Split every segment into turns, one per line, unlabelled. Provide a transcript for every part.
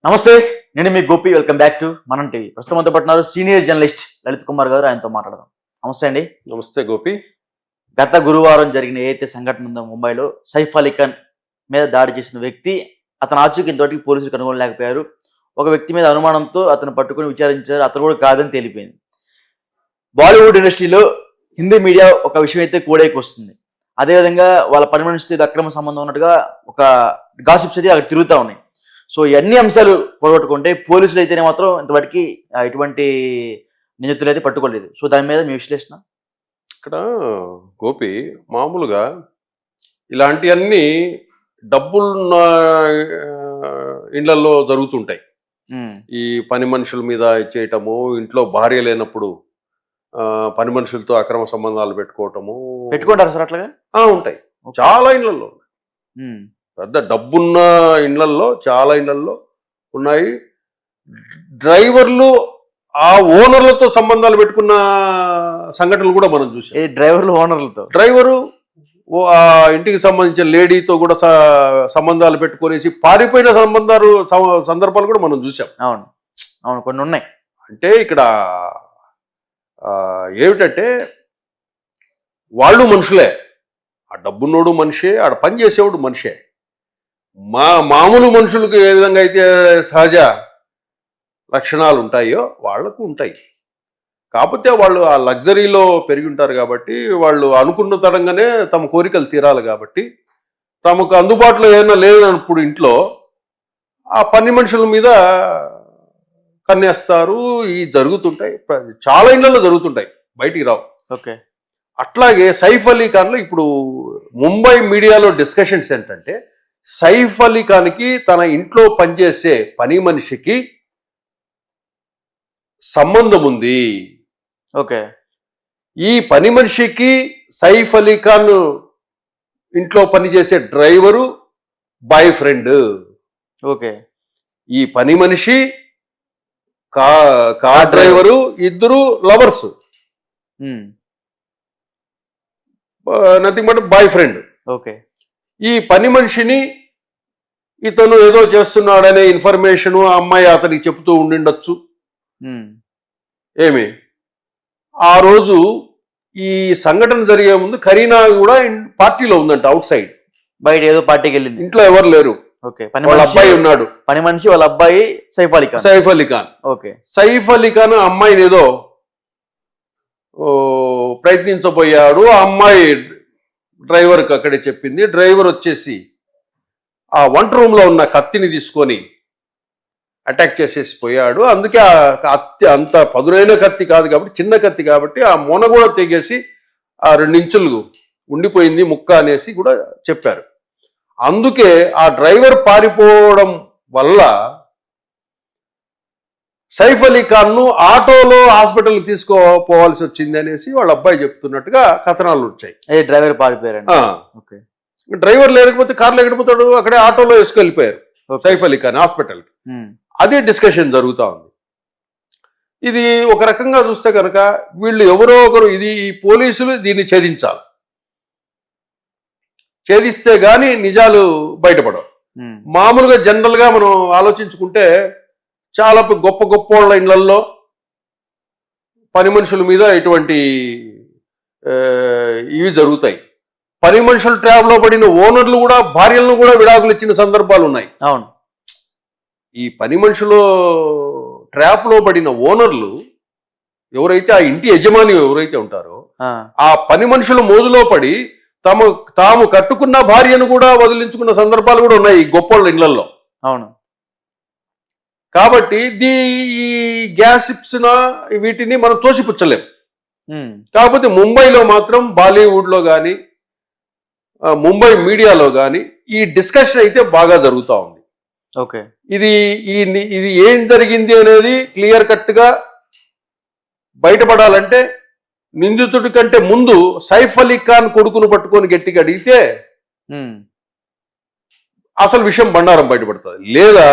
నమస్తే, నేను మీ Gopi. Welcome back to మనం టీవీ. ప్రస్తుతం అంతా పట్టినారు సీనియర్ జర్నలిస్ట్ లలిత్ కుమార్ గారు. ఆయనతో మాట్లాడదాం. నమస్తే అండి.
నమస్తే గోపి.
గత గురువారం జరిగిన ఏదైతే సంఘటన ఉందో ముంబైలో సైఫ్ అలీ ఖాన్ మీద దాడి చేసిన వ్యక్తి, అతను ఆచూకీ ఇంతవరకు పోలీసులు కనుగొనలేకపోయారు. ఒక వ్యక్తి మీద అనుమానంతో అతను పట్టుకుని విచారించారు. అతను కూడా కాదని తేలిపోయింది. బాలీవుడ్ ఇండస్ట్రీలో హిందీ మీడియా ఒక విషయం అయితే కూడైకి వస్తుంది. అదేవిధంగా వాళ్ళ పని మనిషితో ఇది అక్రమ సంబంధం ఉన్నట్టుగా ఒక గాసిప్స్ అయితే అక్కడ తిరుగుతూ ఉన్నాయి. సో ఇవన్నీ అంశాలు పోగొట్టుకుంటే పోలీసులు అయితేనే మాత్రం ఇంతవరకు ఎటువంటి నిందితులు అయితే పట్టుకోలేదు. సో దాని మీద మీ విశ్లేషణ?
ఇక్కడ గోపి, మామూలుగా ఇలాంటివన్నీ డబ్బులున్న ఇళ్లలో జరుగుతుంటాయి. ఈ పని మనుషుల మీద చేయటము, ఇంట్లో భార్య లేనప్పుడు పని మనుషులతో అక్రమ సంబంధాలు
పెట్టుకుంటారు సార్ అట్లాగా
ఉంటాయి. చాలా ఇళ్లలో పెద్ద డబ్బున్న ఇళ్లల్లో, చాలా ఇళ్లల్లో ఉన్నాయి. డ్రైవర్లు ఆ ఓనర్లతో సంబంధాలు పెట్టుకున్న సంఘటనలు కూడా మనం చూసాం.
డ్రైవర్లు ఓనర్లతో,
డ్రైవరు ఆ ఇంటికి సంబంధించిన లేడీతో కూడా సంబంధాలు పెట్టుకునేసి పారిపోయిన సందర్భాలు కూడా మనం చూసాం.
అవును అవును, కొన్ని ఉన్నాయి.
అంటే ఇక్కడ ఏమిటంటే వాళ్ళు మనుషులే, ఆ డబ్బున్నోడు మనిషే, ఆడ పని చేసేవాడు మనిషే. మామూలు మనుషులకు ఏ విధంగా అయితే సహజ లక్షణాలు ఉంటాయో వాళ్లకు ఉంటాయి. కాకపోతే వాళ్ళు ఆ లగ్జరీలో పెరిగి ఉంటారు కాబట్టి, వాళ్ళు అనుకున్న తరంగానే తమ కోరికలు తీరాలి కాబట్టి, తమకు అందుబాటులో ఏమైనా లేనప్పుడు ఇంట్లో ఆ పని మనుషుల మీద కన్నేస్తారు. ఈ జరుగుతుంటాయి, చాలా ఇళ్లలో జరుగుతుంటాయి, బయటికి రావు.
ఓకే.
అట్లాగే సైఫ్ అలీ ఖాన్లో ఇప్పుడు ముంబై మీడియాలో డిస్కషన్స్ ఏంటంటే, సైఫ్ అలీ ఖాన్కి తన ఇంట్లో పనిచేసే పని మనిషికి సంబంధం ఉంది.
ఓకే.
ఈ పని మనిషికి సైఫ్ అలీ ఖాన్ ఇంట్లో పనిచేసే డ్రైవరు బాయ్ ఫ్రెండ్.
ఓకే.
ఈ పని మనిషి కార్ డ్రైవరు ఇద్దరు lovers, nothing but boy friend.
Okay.
ఈ పని మనిషిని ఇతను ఏదో చేస్తున్నాడనే ఇన్ఫర్మేషన్ ఆ అమ్మాయి అతనికి చెప్తూ ఉండిండొచ్చు. ఏమి ఆ రోజు ఈ సంఘటన జరిగే ముందు కరీనా కూడా పార్టీలో ఉందంట, అవుట్ సైడ్,
బయట ఏదో పార్టీకి వెళ్ళింది.
ఇంట్లో ఎవరు లేరు. వాళ్ళ అబ్బాయి ఉన్నాడు,
పని మనిషి, వాళ్ళ అబ్బాయి సైఫ్ అలీ ఖాన్.
సైఫ్ అలీ ఖాన్.
ఓకే.
సైఫ్ అలీ ఖాన్ అమ్మాయిని ఏదో ప్రయత్నించబోయాడు. ఆ అమ్మాయి డ్రైవర్కి అక్కడే చెప్పింది. డ్రైవర్ వచ్చేసి ఆ వంట రూమ్లో ఉన్న కత్తిని తీసుకొని అటాక్ చేసేసి పోయాడు. అందుకే ఆ కత్తి అంత పదునైన కత్తి కాదు కాబట్టి, చిన్న కత్తి కాబట్టి ఆ మొన కూడా తెగేసి ఆ 2 ఇంచులు ఉండిపోయింది ముక్క అనేసి కూడా చెప్పారు. అందుకే ఆ డ్రైవర్ పారిపోవడం వల్ల సైఫ్ అలీ ఖాన్ను ఆటోలో హాస్పిటల్కి తీసుకోపోవాల్సి వచ్చింది అనేసి వాళ్ళ అబ్బాయి చెప్తున్నట్టుగా కథనాలు వచ్చాయి.
డ్రైవర్ పారిపోయారు.
డ్రైవర్ లేకపోతే కార్లో ఎక్కడిపోతాడు, అక్కడే ఆటోలో వేసుకెళ్ళిపోయారు సైఫ్ అలీ ఖాన్ హాస్పిటల్కి. అదే డిస్కషన్ జరుగుతూ ఉంది. ఇది ఒక రకంగా చూస్తే కనుక వీళ్ళు ఎవరో ఒకరు, ఇది ఈ పోలీసులు దీన్ని ఛేదించాలి. ఛేదిస్తే గాని నిజాలు బయటపడవు. మామూలుగా జనరల్గా మనం ఆలోచించుకుంటే చాలా గొప్ప గొప్ప వాళ్ళ ఇళ్లల్లో పని మనుషుల మీద ఇటువంటి ఇవి జరుగుతాయి. పని మనుషుల ట్రాప్లో పడిన ఓనర్లు కూడా భార్యలను కూడా విడాకులు ఇచ్చిన సందర్భాలు ఉన్నాయి.
అవును.
ఈ పని మనుషులు ట్రాప్లో పడిన ఓనర్లు ఎవరైతే, ఆ ఇంటి యజమాని ఎవరైతే ఉంటారో, ఆ పని మనుషుల మోజులో పడి తాము కట్టుకున్న భార్యను కూడా వదిలించుకున్న సందర్భాలు కూడా ఉన్నాయి ఈ గొప్ప ఇళ్లలో.
అవును.
కాబట్టి ఈ గ్యాసిప్స్ వీటిని మనం తోసిపుచ్చలేం. కాకపోతే ముంబైలో మాత్రం, బాలీవుడ్లో కానీ ముంబై మీడియాలో కానీ ఈ డిస్కషన్ అయితే బాగా జరుగుతూ ఉంది.
ఓకే.
ఇది ఏం జరిగింది అనేది క్లియర్ కట్గా బయటపడాలంటే నిందితుడి కంటే ముందు సైఫ్ అలీ ఖాన్ కొడుకును పట్టుకొని గట్టిగా అడిగితే అసలు విషయం బండారం బయటపడుతుంది. లేదా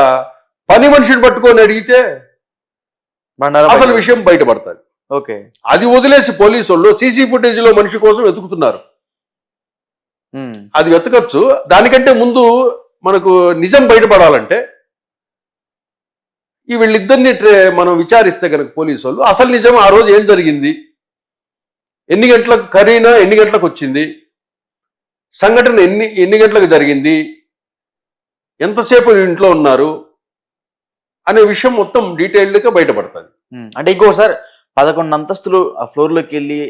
పని మనిషిని పట్టుకొని అడిగితే అసలు విషయం బయటపడుతుంది.
ఓకే.
అది వదిలేసి పోలీసు వాళ్ళు సీసీ ఫుటేజ్ లో మనిషి కోసం వెతుకుతున్నారు. అది వెతకచ్చు. దానికంటే ముందు మనకు నిజం బయటపడాలంటే ఈ వీళ్ళిద్దరిని మనం విచారిస్తే కనుక పోలీసు వాళ్ళు అసలు నిజం ఆ రోజు ఏం జరిగింది, ఎన్ని గంటలకు కరీనా ఎన్ని గంటలకు వచ్చింది, సంఘటన ఎన్ని గంటలకు జరిగింది, ఎంతసేపు ఇంట్లో ఉన్నారు అనే విషయం మొత్తం డీటెయిల్డ్గా బయటపడుతుంది.
అంటే ఇంకోసారి 11 అంతస్తులు ఆ ఫ్లోర్లోకి వెళ్ళి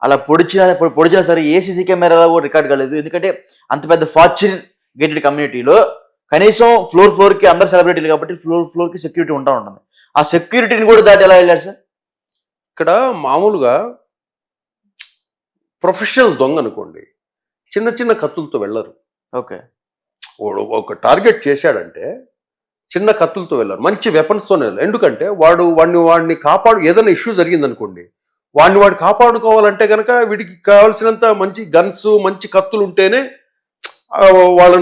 అలా పొడిచినా సరే ఏ సీసీ కెమెరాలో కూడా రికార్డ్ కాలేదు. ఎందుకంటే అంత పెద్ద ఫార్చ్యూన్ గేటెడ్ కమ్యూనిటీలో కనీసం ఫ్లోర్కి అందరు సెలబ్రిటీలు కాబట్టి ఫ్లోర్కి సెక్యూరిటీ ఉంటుంది. ఆ సెక్యూరిటీని కూడా దాటి ఎలా వెళ్ళారు సార్?
ఇక్కడ మామూలుగా ప్రొఫెషనల్ దొంగ అనుకోండి, చిన్న చిన్న కత్తులతో వెళ్ళరు.
ఓకే,
ఒక టార్గెట్ చేశాడంటే చిన్న కత్తులతో వెళ్ళరు, మంచి వెపన్స్తోనే వెళ్ళరు. ఎందుకంటే వాడిని ఏదైనా ఇష్యూ జరిగిందనుకోండి, వాడు కాపాడుకోవాలంటే కనుక వీడికి కావాల్సినంత మంచి గన్స్ మంచి కత్తులు ఉంటేనే వాళ్ళ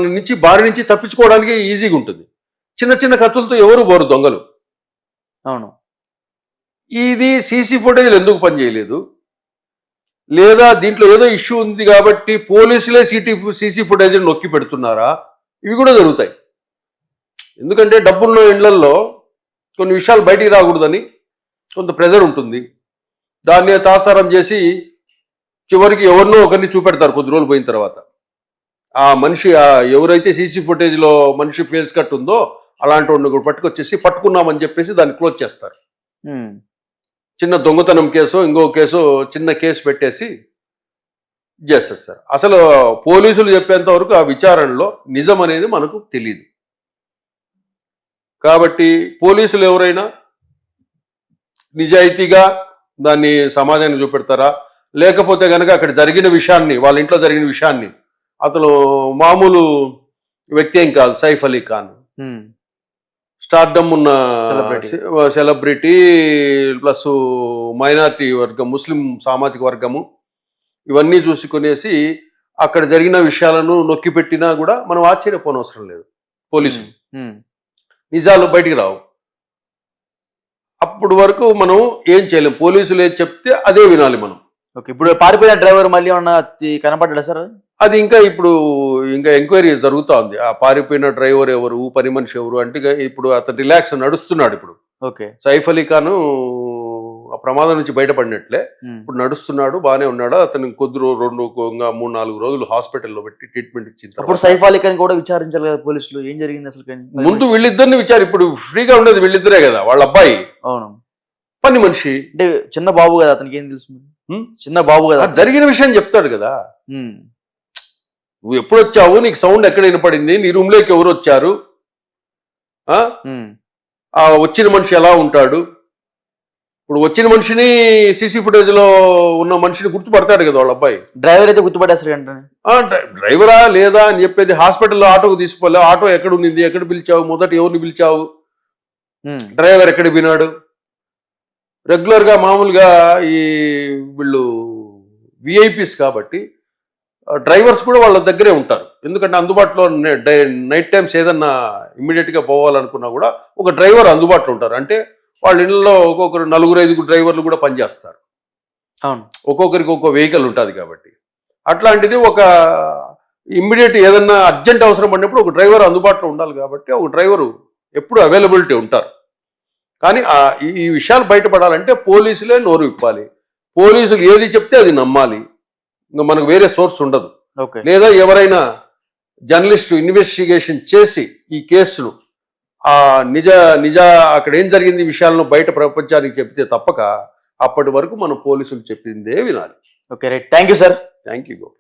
బారి నుంచి తప్పించుకోవడానికి ఈజీగా ఉంటుంది. చిన్న చిన్న కత్తులతో ఎవరు పోరు దొంగలు.
అవును.
ఇది సీసీ ఫుటేజ్లు ఎందుకు పనిచేయలేదు, లేదా దీంట్లో ఏదో ఇష్యూ ఉంది కాబట్టి పోలీసులే సీసీ ఫుటేజ్ నొక్కి పెడుతున్నారా, ఇవి కూడా జరుగుతాయి. ఎందుకంటే డబ్బున్న ఇళ్లల్లో కొన్ని విషయాలు బయటికి రాకూడదని కొంత ప్రెజర్ ఉంటుంది. దాన్ని తాత్సారం చేసి చివరికి ఎవరినో ఒకరిని చూపెడతారు కొద్ది రోజులు పోయిన తర్వాత. ఆ మనిషి ఎవరైతే సీసీ ఫుటేజ్లో మనిషి ఫేస్ కట్ ఉందో అలాంటి వాడిని కూడా పట్టుకొచ్చేసి పట్టుకున్నామని చెప్పేసి దాన్ని క్లోజ్ చేస్తారు. చిన్న దొంగతనం కేసు ఇంకో కేసు చిన్న కేసు పెట్టేసి చేస్తారు సార్. అసలు పోలీసులు చెప్పేంత వరకు ఆ విచారణలో నిజం అనేది మనకు తెలియదు. కాబట్టి పోలీసులు ఎవరైనా నిజాయితీగా దాన్ని సమాజాన్ని చూపెడతారా, లేకపోతే కనుక అక్కడ జరిగిన విషయాన్ని వాళ్ళ ఇంట్లో జరిగిన విషయాన్ని, అతను మామూలు వ్యక్తి ఏం కాదు, సైఫ్ అలీ ఖాన్ స్టార్డమ్ ఉన్న సెలబ్రిటీ ప్లస్ మైనారిటీ వర్గం ముస్లిం సామాజిక వర్గము ఇవన్నీ చూసుకునేసి అక్కడ జరిగిన విషయాలను నొక్కి పెట్టినా కూడా మనం ఆశ్చర్యపోనవసరం లేదు. పోలీసులు నిజాలు బయటికి రావు. అప్పుడు వరకు మనం ఏం చేయలేం. పోలీసులు ఏం చెప్తే అదే వినాలి మనం.
ఓకే, ఇప్పుడు పారిపోయిన డ్రైవర్ మళ్ళీ ఏమన్నా కనపడ్డా సార్?
అది ఇంకా ఎంక్వైరీ జరుగుతూ ఉంది. ఆ పారిపోయిన డ్రైవర్ ఎవరు, పని మనిషి ఎవరు అంటే ఇప్పుడు అతను రిలాక్స్ నడుస్తున్నాడు. ఇప్పుడు
ఓకే,
సైఫ్ అలీ ఖాన్ ఆ ప్రమాదం నుంచి బయటపడినట్లే ఇప్పుడు నడుస్తున్నాడు, బాగానే ఉన్నాడు. అతను కొద్ది 3-4 రోజులు హాస్పిటల్లో పెట్టి ట్రీట్మెంట్ ఇచ్చిన
తర్వాత సైఫ్ అలీ ఖాన్ కూడా విచారించాలి కదా పోలీసులు, ఏం జరిగింది అసలు?
ముందు వీళ్ళిద్దరిని ఇప్పుడు ఫ్రీగా ఉండేది వీళ్ళిద్దరే కదా, వాళ్ళ అబ్బాయి
అవును
పని మనిషి
అంటే చిన్న బాబు కదా, అతనికి ఏం తెలుసు? చిన్న బాబు కదా,
జరిగిన విషయం చెప్తాడు కదా. నువ్వు ఎప్పుడు వచ్చావు, నీకు సౌండ్ ఎక్కడ వినపడింది, నీ రూమ్ లోకి ఎవరు వచ్చారు, ఆ వచ్చిన మనిషి ఎలా ఉంటాడు. ఇప్పుడు వచ్చిన మనిషిని సీసీ ఫుటేజ్ లో ఉన్న మనిషిని గుర్తుపడతాడు కదా వాళ్ళ అబ్బాయి.
డ్రైవర్ అయితే గుర్తుపడేస్తారు అంటే
డ్రైవరా లేదా అని చెప్పేది. హాస్పిటల్లో ఆటోకు తీసుకోలే, ఆటో ఎక్కడ ఉంది, ఎక్కడ పిలిచావు, మొదట ఎవరిని పిలిచావు, డ్రైవర్ ఎక్కడ వినాడు. రెగ్యులర్ గా మామూలుగా ఈ వీళ్ళు విఐపీస్ కాబట్టి డ్రైవర్స్ కూడా వాళ్ళ దగ్గరే ఉంటారు. ఎందుకంటే అందుబాటులో నైట్ టైమ్స్ ఏదన్నా ఇమ్మీడియట్ గా పోవాలనుకున్నా కూడా ఒక డ్రైవర్ అందుబాటులో ఉంటారు. అంటే వాళ్ళ ఇళ్ళలో ఒక్కొక్కరు 4-5 డ్రైవర్లు కూడా పనిచేస్తారు.
అవును,
ఒక్కొక్కరికి ఒక్కొక్క వెహికల్ ఉంటుంది కాబట్టి అట్లాంటిది ఒక ఇమ్మీడియట్ ఏదన్నా అర్జెంట్ అవసరం పడినప్పుడు ఒక డ్రైవర్ అందుబాటులో ఉండాలి. కాబట్టి ఒక డ్రైవరు ఎప్పుడు అవైలబిలిటీ ఉంటారు. కానీ ఈ విషయాలు బయటపడాలంటే పోలీసులే నోరు విప్పాలి. పోలీసులు ఏది చెప్తే అది నమ్మాలి. ఇంకా మనకు వేరే సోర్స్ ఉండదు. లేదా ఎవరైనా జర్నలిస్టు ఇన్వెస్టిగేషన్ చేసి ఈ కేసును నిజ అక్కడ ఏం జరిగింది విషయాలను బయట ప్రపంచానికి చెప్తే తప్పక అప్పటి వరకు మనం పోలీసులు చెప్పిందే వినాలి.
Okay right, thank you sir.
Thank you Gopi.